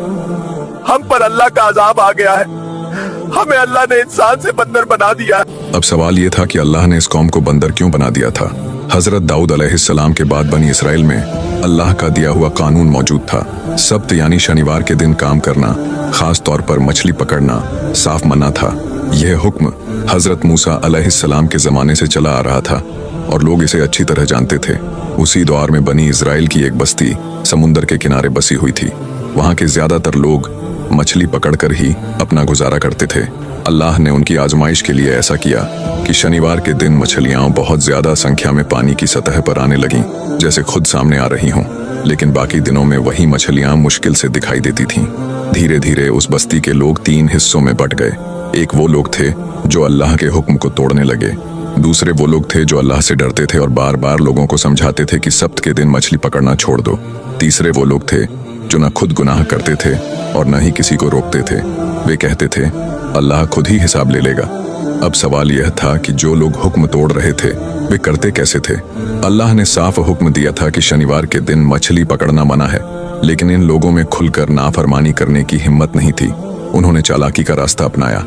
हम पर अल्लाह का अजाब आ गया है। हमें अल्लाह ने इंसान से बंदर बना दिया। अब सवाल ये था कि अल्लाह ने इस कौम को बंदर क्यों बना दिया था। हजरत दाऊद अलैहिस्सलाम के बाद बनी इसराइल में अल्लाह का दिया हुआ कानून मौजूद था। सब्त यानी शनिवार के दिन काम करना, खास तौर पर मछली पकड़ना साफ मना था। यह हुक्म हजरत मूसा अलैहिस्सलाम के जमाने से चला आ रहा था और लोग इसे अच्छी तरह जानते थे। उसी दौर में बनी इसराइल की एक बस्ती समुंदर के किनारे बसी हुई थी। वहाँ के ज्यादातर लोग मछली पकड़कर ही अपना गुजारा करते थे। अल्लाह ने उनकी आजमाइश के लिए ऐसा किया कि शनिवार के दिन मछलियां बहुत ज्यादा संख्या में पानी की सतह पर आने लगीं, जैसे खुद सामने आ रही हों। लेकिन बाकी दिनों में वही मछलियां मुश्किल से दिखाई देती थीं। धीरे धीरे उस बस्ती के लोग 3 हिस्सों में बंट गए। एक वो लोग थे जो अल्लाह के हुक्म को तोड़ने लगे। दूसरे वो लोग थे जो अल्लाह से डरते थे और बार बार लोगों को समझाते थे कि सब्त के दिन मछली पकड़ना छोड़ दो। तीसरे वो लोग थे जो न खुद गुनाह करते थे और न ही किसी को रोकते थे। वे कहते थे अल्लाह खुद ही हिसाब ले लेगा। अब सवाल यह था कि जो लोग हुक्म तोड़ रहे थे वे करते कैसे थे। अल्लाह ने साफ हुक्म दिया था कि शनिवार के दिन मछली पकड़ना मना है, लेकिन इन लोगों में खुलकर नाफरमानी करने की हिम्मत नहीं थी। उन्होंने चालाकी का रास्ता अपनाया।